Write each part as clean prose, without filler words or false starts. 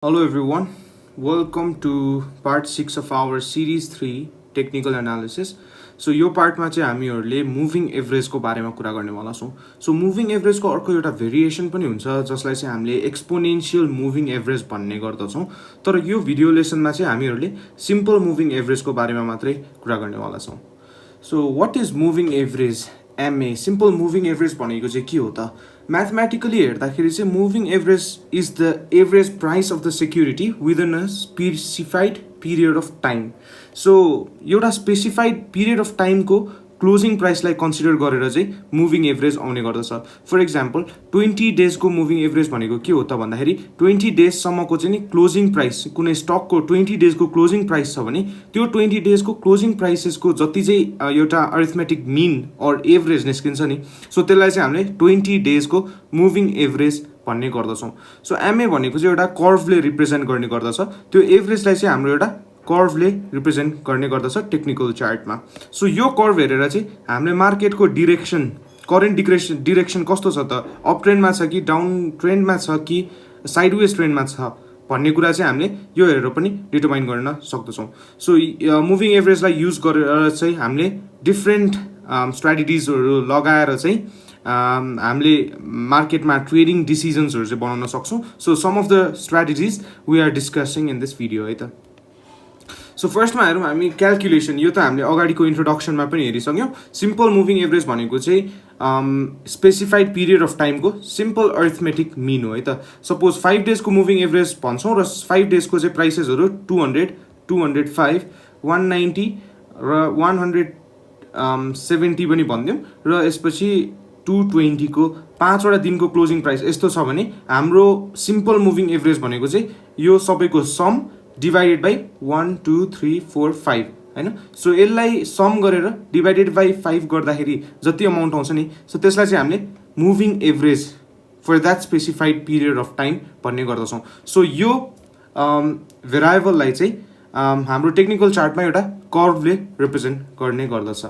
Hello everyone, welcome to part 6 of our series 3 technical analysis. So यो पार्टमा चाहिँ हामीहरूले moving एभरेजको बारेमा कुरा गर्नेवाला छौँ. सो मुभिङ एभरेजको अर्को एउटा भेरिएसन पनि हुन्छ जसलाई चाहिँ हामीले एक्सपोनेन्शियल मुभिङ एभरेज भन्ने गर्दछौँ. तर यो भिडियो लेसनमा चाहिँ हामीहरूले सिम्पल मुभिङ एभरेजको बारेमा मात्रै कुरा गर्नेवाला छौँ. So what is moving average? MA simple moving average भनेको चाहिँ के हो त? म्याथमेटिकली हेर्दाखेरि चाहिँ moving average is the average price of the security within a specified period of time. So एउटा स्पेसिफाइड पिरियड अफ टाइमको क्लोजिङ प्राइसलाई कन्सिडर गरेर चाहिँ मुभिङ एभरेज आउने गर्दछ. फर इक्जाम्पल 20 डेजको मुभिङ एभरेज भनेको के हो त भन्दाखेरि 20 डेजसम्मको चाहिँ नि क्लोजिङ प्राइस, कुनै स्टकको 20 डेजको क्लोजिङ प्राइस छ भने त्यो 20 डेजको क्लोजिङ प्राइसेसको जति चाहिँ एउटा अरिथमेटिक मिन अर एभरेज निस्किन्छ नि, सो त्यसलाई चाहिँ हामीले 20 डेजको मुभिङ एभरेज भन्ने गर्दछौँ. सो एमए भनेको चाहिँ एउटा कर्भले रिप्रेजेन्ट गर्ने गर्दछ. त्यो एभरेजलाई चाहिँ हाम्रो एउटा कर्भले रिप्रेजेन्ट गर्ने गर्दछ टेक्निकल चार्टमा. सो यो कर्भ हेरेर चाहिँ हामीले मार्केटको डिरेक्सन, करेन्ट डिरेक्सन कस्तो छ त, अप ट्रेन्डमा छ कि डाउन ट्रेन्डमा छ कि साइडवेज ट्रेन्डमा छ भन्ने कुरा चाहिँ हामीले यो हेरेर पनि डिटरमाइन गर्न सक्दछौँ. सो मुभिङ एभरेजलाई युज गरेर चाहिँ हामीले डिफ्रेन्ट स्ट्राटेजिजहरू लगाएर चाहिँ हामीले मार्केटमा ट्रेडिङ डिसिजन्सहरू चाहिँ बनाउन सक्छौँ. So some of the strategies we are discussing in this video है त. सो फर्स्टमा हेरौँ हामी क्यालकुलेसन. यो त हामीले अगाडिको इन्ट्रोडक्सनमा पनि हेरिसक्यौँ. सिम्पल मुभिङ एभरेज भनेको चाहिँ स्पेसिफाइड पिरियड अफ टाइमको सिम्पल अरिथमेटिक मिन हो है त. सपोज 5 डेजको मुभिङ एभरेज भन्छौँ र 5 डेजको चाहिँ प्राइसेसहरू 200, 205, 190 र 170 पनि भनिदिउँ र यसपछि 220 को 5वटा दिनको क्लोजिङ प्राइस यस्तो छ भने हाम्रो सिम्पल मुभिङ एभरेज भनेको चाहिँ यो सबैको सम डिभाइडेड बाई 1, 2, 3, 4, 5 होइन. सो यसलाई सम गरेर डिभाइडेड बाई 5 गर्दाखेरि जति अमाउन्ट आउँछ नि, सो त्यसलाई चाहिँ हामीले moving average for that specified period of time भन्ने गर्दछौँ. सो यो भेरिएबललाई चाहिँ हाम्रो टेक्निकल चार्टमा एउटा कर्भले रिप्रेजेन्ट गर्ने गर्दछ.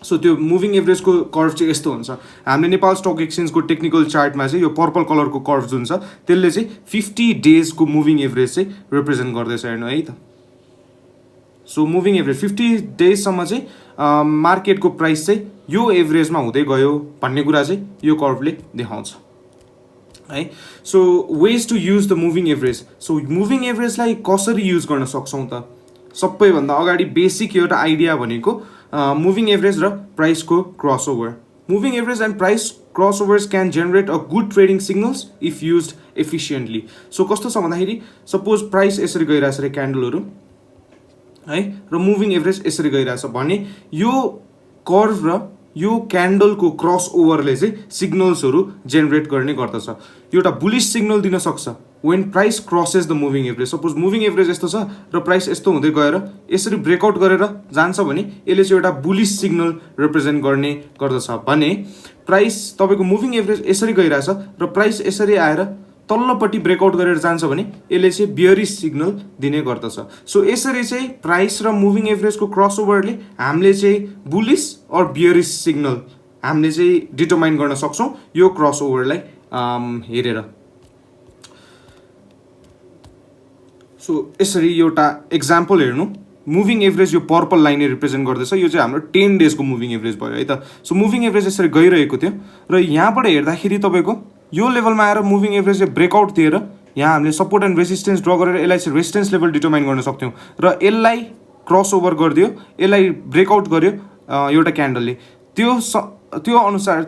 सो त्यो मुभिङ एभरेजको कर्भ चाहिँ यस्तो हुन्छ. हामीले नेपाल स्टक एक्सचेन्जको टेक्निकल चार्टमा चाहिँ यो पर्पल कलरको कर्भ जुन छ त्यसले चाहिँ 50 डेजको मुभिङ एभरेज चाहिँ रिप्रेजेन्ट गर्दैछ हेर्नु है त. सो मुभिङ एभरेज 50 डेजसम्म चाहिँ मार्केटको प्राइस चाहिँ यो एभरेजमा हुँदै गयो भन्ने कुरा चाहिँ यो कर्भले देखाउँछ है. So ways to use the moving average. So moving एभरेजलाई कसरी युज गर्न सक्छौँ त? सबैभन्दा अगाडि बेसिक एउटा आइडिया भनेको मुभिङ एभरेज र प्राइसको क्रसओभर. Moving average and price crossovers can generate a good trading signals if use efficiently. So कस्तो छ भन्दाखेरि सपोज प्राइस यसरी गइरहेछ अरे क्यान्डलहरू है र मुभिङ एभरेज यसरी गइरहेछ भने यो कर्भ र यो क्यान्डलको क्रस ओभरले चाहिँ सिग्नल्सहरू जेनेरेट गर्ने गर्दछ. एउटा बुलिस सिग्नल दिन सक्छ when price crosses the moving average. Suppose moving average यस्तो छ र प्राइस यस्तो हुँदै गएर यसरी ब्रेकआउट गरेर जान्छ भने यसले चाहिँ एउटा बुलिस सिग्नल रिप्रेजेन्ट गर्ने गर्दछ भने प्राइस तपाईँको मुभिङ एभरेज यसरी गइरहेछ र प्राइस यसरी आएर तल्लोपट्टि ब्रेकआउट गरेर जान्छ भने यसले चाहिँ बियरिस सिग्नल दिने गर्दछ. सो यसरी चाहिँ प्राइस र मुभिङ एभरेजको क्रसओभरले हामीले चाहिँ बुलिस अर बियरिस सिग्नल हामीले चाहिँ डिटरमाइन गर्न सक्छौँ यो क्रसओभरलाई हेरेर. सो यसरी एउटा एक्जाम्पल हेर्नु. मुभिङ एभरेज यो पर्पल लाइनले रिप्रेजेन्ट गर्दैछ. यो चाहिँ हाम्रो 10 डेजको मुभिङ एभरेज भयो है त. सो मुभिङ एभरेज यसरी गइरहेको थियो र यहाँबाट हेर्दाखेरि तपाईँको यो लेभलमा आएर मुभिङ एभरेजले ब्रेकआउट दिएर यहाँ हामीले सपोर्ट एन्ड रेजिस्टेन्स ड्र गरेर यसलाई चाहिँ रेजिस्टेन्स लेभल डिटरमाइन गर्न सक्थ्यौँ र यसलाई क्रस ओभर गरिदियो, यसलाई ब्रेकआउट गर्यो एउटा क्यान्डलले. त्यो अनुसार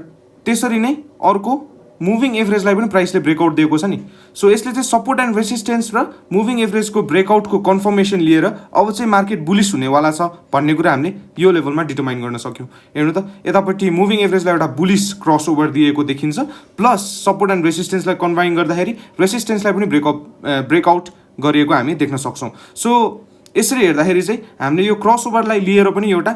त्यसरी नै अर्को मुभिङ एभरेजलाई पनि प्राइसले ब्रेकआउट दिएको छ नि. सो यसले चाहिँ सपोर्ट एन्ड रेजिस्टेन्स र मुभिङ एभरेजको ब्रेकआउटको कन्फर्मेसन लिएर अब चाहिँ मार्केट बुलिस हुनेवाला छ भन्ने कुरा हामीले यो लेभलमा डिटरमाइन गर्न सक्यौँ. हेर्नु त यतापट्टि मुभिङ एभरेजलाई एउटा बुलिस क्रस ओभर दिएको देखिन्छ प्लस सपोर्ट एन्ड रेजिस्टेन्सलाई कन्भाइन गर्दाखेरि रेजिस्टेन्सलाई पनि ब्रेकआउट गरिएको हामी देख्न सक्छौँ. सो यसरी हेर्दाखेरि चाहिँ हामीले यो क्रस ओभरलाई लिएर पनि एउटा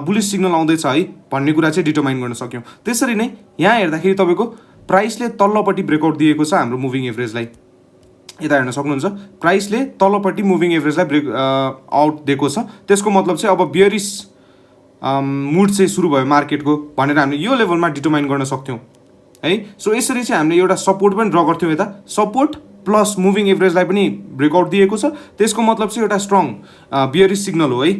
बुलिस सिग्नल आउँदैछ है भन्ने कुरा चाहिँ डिटरमाइन गर्न सक्यौँ. त्यसरी नै यहाँ हेर्दाखेरि तपाईँको प्राइसले तल्लोपट्टि ब्रेकआउट दिएको छ हाम्रो मुभिङ एभरेजलाई. यता हेर्न सक्नुहुन्छ प्राइसले तल्लोपट्टि मुभिङ एभरेजलाई ब्रेक आउट दिएको छ. त्यसको मतलब चाहिँ अब बियरिस मुड चाहिँ सुरु भयो मार्केटको भनेर हामीले यो लेभलमा डिटरमाइन गर्न सक्थ्यौँ है. सो यसरी चाहिँ हामीले एउटा सपोर्ट पनि ड्र गर्थ्यौँ. यता सपोर्ट प्लस मुभिङ एभरेजलाई पनि ब्रेकआउट दिएको छ, त्यसको मतलब चाहिँ एउटा स्ट्रङ बियरिश सिग्नल हो है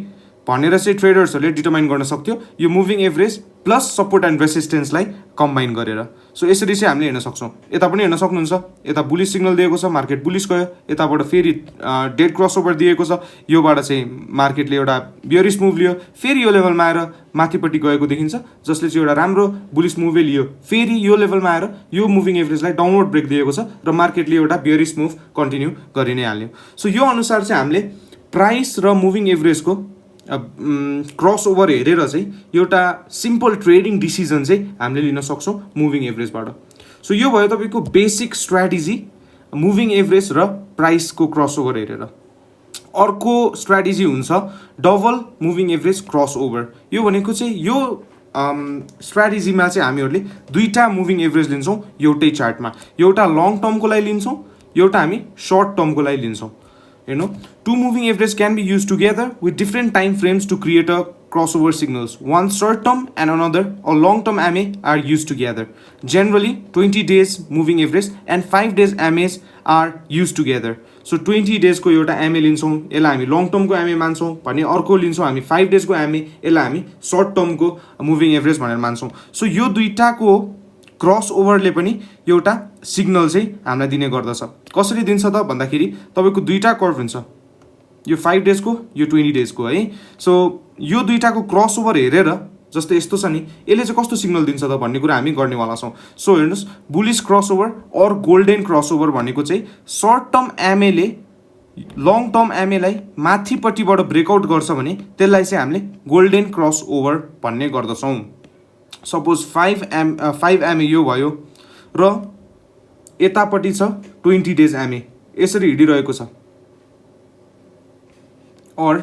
भनेर चाहिँ ट्रेडर्सहरूले डिटर्माइन गर्न सक्थ्यो यो moving average plus support and रेसिस्टेन्सलाई कम्बाइन गरेर। सो यसरी चाहिँ हामीले हेर्न सक्छौँ। यता पनि हेर्न सक्नुहुन्छ, यता बुलिस सिग्नल दिएको छ, मार्केट बुलिस गयो, यताबाट फेरि डेड क्रसओभर दिएको छ, योबाट चाहिँ मार्केटले एउटा बियरिश मुभ लियो, फेरि यो लेभलमा आएर माथिपट्टि गएको देखिन्छ, जसले चाहिँ एउटा राम्रो बुलिस मुभै लियो, फेरि यो लेभलमा आएर यो मुभिङ एभरेजलाई डाउनवर्ड ब्रेक दिएको छ र मार्केटले एउटा बियरिश मुभ कन्टिन्यू गरि नै हाल्यो। सो यो अनुसार चाहिँ हामीले प्राइस र मुभिङ एभरेजको क्रस ओभर हेरेर चाहिँ एउटा सिम्पल ट्रेडिङ डिसिजन चाहिँ हामीले लिन सक्छौँ मुभिङ एभरेजबाट। सो यो भयो तपाईँको बेसिक स्ट्राटेजी मुभिङ एभरेज र प्राइसको क्रस ओभर हेरेर। अर्को स्ट्राटेजी हुन्छ double moving average cross over. यो भनेको चाहिँ यो स्ट्राटेजीमा चाहिँ हामीहरूले दुईवटा मुभिङ एभरेज लिन्छौँ एउटै चार्टमा, एउटा लङ टर्मको लागि लिन्छौँ, एउटा हामी सर्ट टर्मको लागि लिन्छौँ। Two moving averages can be used together with different time frames to create a crossover signals. One short term and another or long term MA are used together. Generally 20 days moving average and 5 days MAs are used together. So 20 days को एउटा MA लिन्छौँ, यसलाई हामी long term को MA मान्छौँ भने अर्को लिन्छौँ हामी 5 days को MA, यसलाई हामी short term को moving average भनेर मान्छौँ। सो यो दुईटाको क्रस ओभरले पनि एउटा सिग्नल चाहिँ हामीलाई दिने गर्दछ। कसरी दिन्छ त भन्दाखेरि तपाईँको दुईटा कर्भ हुन्छ, यो 5 डेजको यो 20 डेजको है। सो यो दुईटाको क्रस ओभर हेरेर जस्तै यस्तो छ नि, यसले चाहिँ कस्तो सिग्नल दिन्छ त भन्ने कुरा हामी गर्नेवाला छौँ। सो हेर्नुहोस्, bullish cross over or golden cross over भनेको चाहिँ सर्ट टर्म एमएले लङ टर्म एमएलाई माथिपट्टिबाट ब्रेकआउट गर्छ भने त्यसलाई चाहिँ हामीले गोल्डन क्रस ओभर भन्ने गर्दछौँ। सपोज 5 एमए यो भयो र यतापट्टि छ 20 डेज एमए, यसरी हिँडिरहेको छ और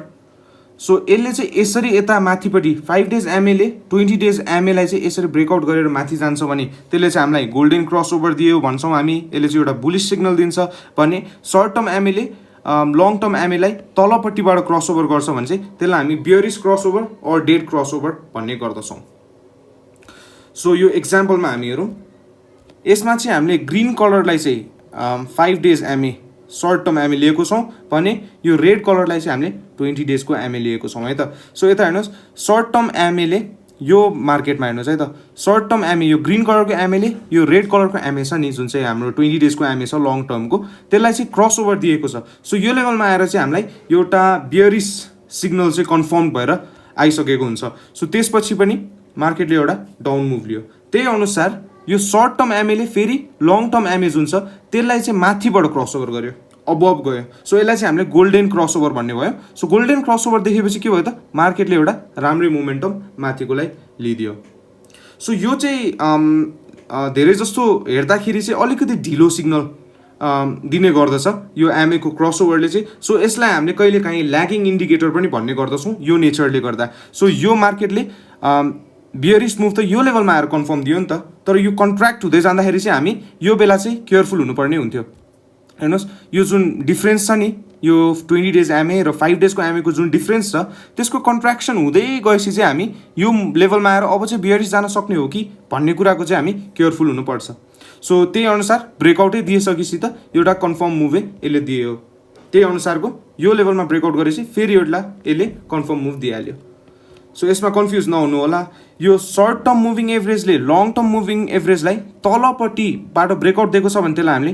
सो यसले चाहिँ यसरी यता माथिपट्टि 5 डेज एमएले 20 डेज एमएलाई चाहिँ यसरी ब्रेकआउट गरेर माथि जान्छ भने त्यसले चाहिँ हामीलाई गोल्डन क्रस ओभर दियो भन्छौँ हामी। यसले चाहिँ एउटा बुलिस सिग्नल दिन्छ भने सर्ट टर्म एमएले लङ टर्म एमएलाई तलपट्टिबाट क्रस ओभर गर्छ भने चाहिँ त्यसलाई हामी बियरिश क्रस ओभर और डेड क्रस ओभर भन्ने गर्दछौँ। सो यो एक्जाम्पलमा हामी हेरौँ, यसमा चाहिँ हामीले ग्रीन कलरलाई चाहिँ 5 days MA short term MA लिएको छौँ भने यो रेड कलरलाई चाहिँ हामीले 20 डेजको एमए लिएको छौँ है त। सो यता हेर्नुहोस्, सर्ट टर्म एमएले यो मार्केटमा हेर्नुहोस् है त, सर्ट टर्म एमए यो ग्रीन कलरको एमएले यो रेड कलरको एमए छ नि जुन चाहिँ हाम्रो 20 डेजको एमए छ लङ टर्मको, त्यसलाई चाहिँ क्रस ओभर दिएको छ। सो यो लेभलमा आएर चाहिँ हामीलाई एउटा बियरिश सिग्नल चाहिँ कन्फर्म भएर आइसकेको हुन्छ। सो त्यसपछि पनि मार्केटले एउटा डाउन मुभ लियो, त्यही अनुसार यो सर्ट टर्म एमएले फेरि लङ टर्म एमए जुन छ त्यसलाई चाहिँ माथिबाट क्रस ओभर गर्यो, अबभ गयो। सो यसलाई चाहिँ हामीले गोल्डन क्रस ओभर भन्ने भयो। सो गोल्डन क्रस ओभर देखेपछि के भयो त, मार्केटले एउटा राम्रै मोमेन्टम माथिकोलाई लिइदियो। सो यो चाहिँ धेरै जस्तो हेर्दाखेरि चाहिँ अलिकति ढिलो सिग्नल दिने गर्दछ यो एमएको क्रस ओभरले चाहिँ। सो यसलाई हामीले कहिलेकाहीँ ल्यागिङ इन्डिकेटर पनि भन्ने गर्दछौँ यो नेचरले गर्दा। सो यो मार्केटले बियरिश मुभ त यो लेभलमा आएर कन्फर्म दियो नि त, तर यो कन्ट्र्याक्ट हुँदै जाँदाखेरि चाहिँ हामी यो बेला चाहिँ केयरफुल हुनुपर्ने हुन्थ्यो। हेर्नुहोस्, यो जुन डिफ्रेन्स छ नि, यो 20 डेज एमए र 5 डेजको एमएको जुन डिफ्रेन्स छ त्यसको कन्ट्र्याक्सन हुँदै गएपछि चाहिँ हामी यो लेभलमा आएर अब चाहिँ बियरिश जान सक्ने हो कि भन्ने कुराको चाहिँ हामी केयरफुल हुनुपर्छ। सो त्यही अनुसार ब्रेकआउटै दिइसकेपछि त एउटा कन्फर्म मुभै यसले दियो, त्यही अनुसारको यो लेभलमा ब्रेकआउट गरेपछि फेरि एउटा यसले कन्फर्म मुभ दिइहाल्यो। सो यसमा कन्फ्युज नहुनु होला, यो सर्ट टर्म मुभिङ एभरेजले लङ टर्म मुभिङ एभरेजलाई तलपट्टिबाट ब्रेकआउट दिएको छ भने त्यसलाई हामीले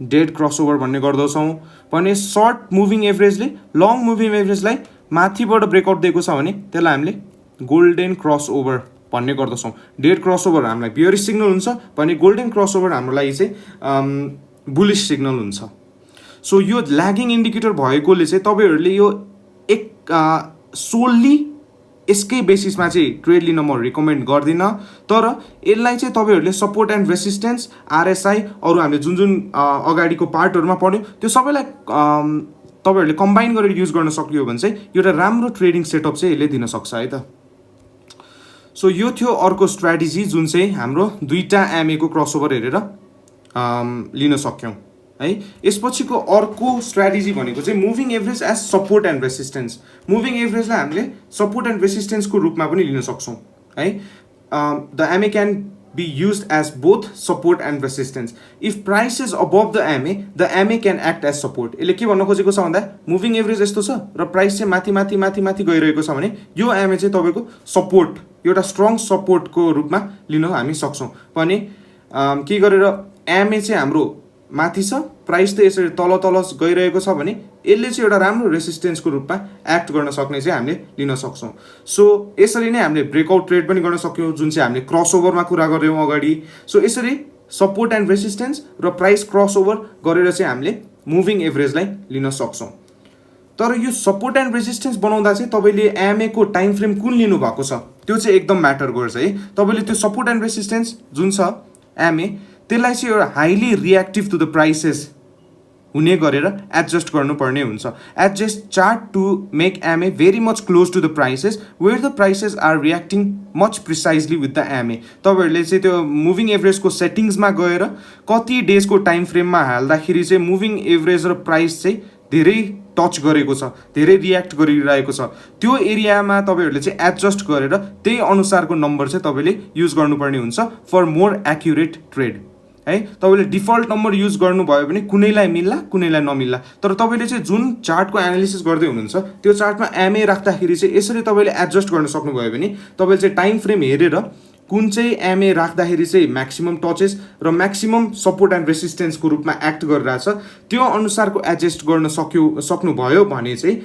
डेड क्रस ओभर भन्ने गर्दछौँ भने सर्ट मुभिङ एभरेजले लङ मुभिङ एभरेजलाई माथिबाट ब्रेकआउट दिएको छ भने त्यसलाई हामीले गोल्डन क्रस ओभर भन्ने गर्दछौँ। डेड क्रस ओभर हामीलाई बियरिश सिग्नल हुन्छ भने गोल्डन क्रस ओभर हाम्रो लागि चाहिँ बुलिश सिग्नल हुन्छ। सो यो ल्यागिङ इन्डिकेटर भएकोले चाहिँ तपाईँहरूले यो एक सोल्ली यसकै बेसिसमा चाहिँ ट्रेड लिन म रिकमेन्ड गर्दिनँ, तर यसलाई चाहिँ तपाईँहरूले सपोर्ट एन्ड रेसिस्टेन्स आरएसआई अरू हामीले जुन जुन अगाडिको पार्टहरूमा पढ्यो त्यो सबैलाई तपाईँहरूले कम्बाइन गरेर युज गर्न सक्यो भने चाहिँ एउटा राम्रो ट्रेडिङ सेटअप चाहिँ यसले दिन सक्छ है त। सो यो थियो अर्को स्ट्राटेजी जुन चाहिँ हाम्रो दुईवटा एमएको क्रस ओभर हेरेर लिन सक्यौँ है। यसपछिको अर्को स्ट्राटेजी भनेको चाहिँ moving average as support and resistance. Moving एभरेजलाई हामीले सपोर्ट एन्ड रेसिस्टेन्सको रूपमा पनि लिन सक्छौँ है। The MA can be used as both support and resistance. If price is above the MA can act as support. यसले के भन्न खोजेको छ भन्दा मुभिङ एभरेज यस्तो छ र प्राइस चाहिँ माथि माथि माथि माथि गइरहेको छ भने यो MA चाहिँ तपाईको सपोर्ट, एउटा स्ट्रङ सपोर्टको रूपमा लिन हामी सक्छौँ। भने के गरेर MA चाहिँ हाम्रो माथि छ, प्राइस त यसरी तल तल गइरहेको छ भने यसले चाहिँ एउटा राम्रो रेसिस्टेन्सको रूपमा एक्ट गर्न सक्ने चाहिँ हामीले लिन सक्छौँ। सो यसरी नै हामीले ब्रेकआउट ट्रेड पनि गर्न सक्यौँ, जुन चाहिँ हामीले क्रसओभरमा कुरा गऱ्यौँ अगाडि। सो यसरी सपोर्ट एन्ड रेसिस्टेन्स र प्राइस क्रसओभर गरेर चाहिँ हामीले मुभिङ एभरेजलाई लिन सक्छौँ। तर यो सपोर्ट एन्ड रेजिस्टेन्स बनाउँदा चाहिँ तपाईँले एमए को टाइम फ्रेम कुन लिनुभएको छ त्यो चाहिँ एकदम म्याटर गर्छ है। तपाईँले त्यो सपोर्ट एन्ड रेजिस्टेन्स जुन छ एमए त्यसलाई चाहिँ एउटा highly reactive to the prices हुने गरेर एडजस्ट गर्नुपर्ने हुन्छ। Adjust chart to make MA very much close to the prices where the prices are reacting much precisely with the MA. तपाईँहरूले चाहिँ त्यो मुभिङ एभरेजको सेटिङ्समा गएर कति डेजको टाइम फ्रेममा हाल्दाखेरि चाहिँ मुभिङ एभरेज र प्राइस चाहिँ धेरै टच गरेको छ, धेरै रियाक्ट गरिरहेको छ, त्यो एरियामा तपाईँहरूले चाहिँ एडजस्ट गरेर त्यही अनुसारको नम्बर चाहिँ तपाईँले युज गर्नुपर्ने हुन्छ फर मोर एक्युरेट ट्रेड है। तपाईँले डिफल्ट नम्बर युज गर्नुभयो भने कुनैलाई मिल्ला कुनैलाई नमिल्ला, तर तपाईँले चाहिँ जुन चार्टको एनालिसिस गर्दै हुनुहुन्छ त्यो चार्टमा एमए राख्दाखेरि चाहिँ यसरी तपाईँले एडजस्ट गर्न सक्नुभयो भने तपाईँले चाहिँ टाइम फ्रेम हेरेर कुन चाहिँ एमए राख्दाखेरि चाहिँ म्याक्सिमम टचेस र म्याक्सिमम सपोर्ट एन्ड रेसिस्टेन्सको रूपमा एक्ट गरिरहेछ त्यो अनुसारको एडजस्ट गर्न सक्नुभयो भने चाहिँ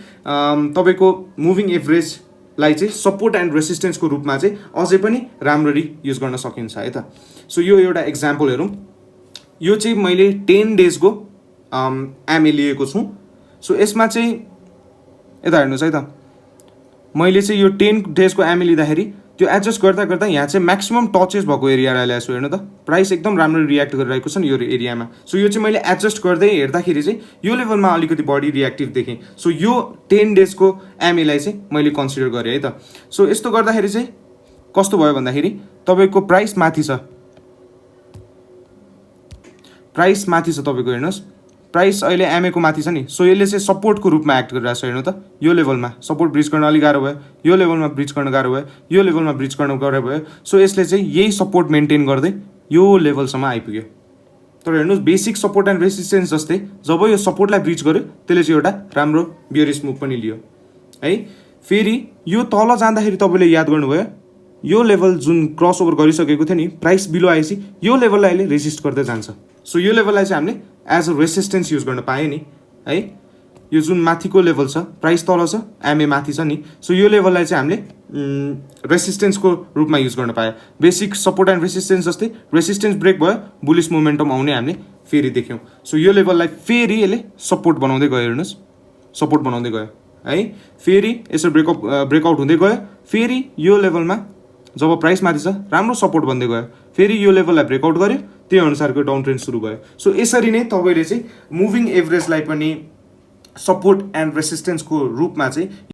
तपाईँको मुभिङ एभरेजलाई चाहिँ सपोर्ट एन्ड रेसिस्टेन्सको रूपमा चाहिँ अझै पनि राम्ररी युज गर्न सकिन्छ है त। सो यो एउटा इक्जाम्पल हेरौँ। यो चाहिँ मैले 10 डेजको एमए लिएको छु। सो यसमा चाहिँ यता हेर्नुहोस् है त, मैले चाहिँ यो 10 डेजको एमए लिँदाखेरि त्यो एडजस्ट गर्दा गर्दा यहाँ चाहिँ म्याक्सिमम टचेस भएको एरियालाई ल्याएको छु। हेर्नु त प्राइस एकदम राम्रो रियाक्ट गरिरहेको छ नि यो एरियामा। सो यो चाहिँ मैले एडजस्ट गर्दै हेर्दाखेरि चाहिँ यो लेभलमा अलिकति बढी रियाक्टिभ देखेँ। सो यो 10 डेजको एमएलाई चाहिँ मैले कन्सिडर गरेँ है त। सो यस्तो गर्दाखेरि चाहिँ कस्तो भयो भन्दाखेरि तपाईँको प्राइस माथि छ, प्राइस माथि छ तपाईँको हेर्नुहोस्, प्राइस अहिले एमएको माथि छ नि। सो यसले चाहिँ सपोर्टको रूपमा एक्ट गरिरहेको छ। हेर्नु त यो लेभलमा सपोर्ट ब्रिज गर्न अलिक गाह्रो भयो, यो लेभलमा ब्रिज गर्न गाह्रो भयो, यो लेभलमा ब्रिज गर्न गाह्रो भयो। सो यसले चाहिँ यही सपोर्ट मेन्टेन गर्दै यो लेभलसम्म आइपुग्यो। तर हेर्नुहोस् बेसिक सपोर्ट एन्ड रेसिस्टेन्स जस्तै जब यो सपोर्टलाई ब्रिज गर्यो त्यसले चाहिँ एउटा राम्रो बियरिश मुभ पनि लियो है। फेरि यो तल जाँदाखेरि तपाईँले याद गर्नुभयो यो लेभल जुन क्रस ओभर गरिसकेको थियो नि, प्राइस बिलो आएपछि यो लेभललाई अहिले रेजिस्ट गर्दै जान्छ। सो यो लेभललाई चाहिँ हामीले एज अ रेसिस्टेन्स युज गर्न पाएँ नि है। यो जुन माथिको लेभल छ, प्राइस तल छ, एमए माथि छ नि। सो यो लेभललाई चाहिँ हामीले रेसिस्टेन्सको रूपमा युज गर्न पायो। बेसिक सपोर्ट एन्ड रेसिस्टेन्स जस्तै रेसिस्टेन्स ब्रेक भयो, बुलिस मोमेन्टम आउने हामीले फेरि देख्यौँ। सो यो लेभललाई फेरि यसले सपोर्ट बनाउँदै गयो। हेर्नुहोस् सपोर्ट बनाउँदै गयो है। फेरि यसो ब्रेकआउट हुँदै गयो। फेरि यो लेभलमा जब प्राइस माथि छ राम्रो सपोर्ट बन्दै गयो, फेरि यो लेभललाई ब्रेकआउट गर्यो, त्यही अनुसारको डाउन ट्रेन्ड सुरु भयो। सो यसरी नै तपाईँले चाहिँ मुभिङ एभरेजलाई पनि सपोर्ट एन्ड रेसिस्टेन्सको रूपमा चाहिँ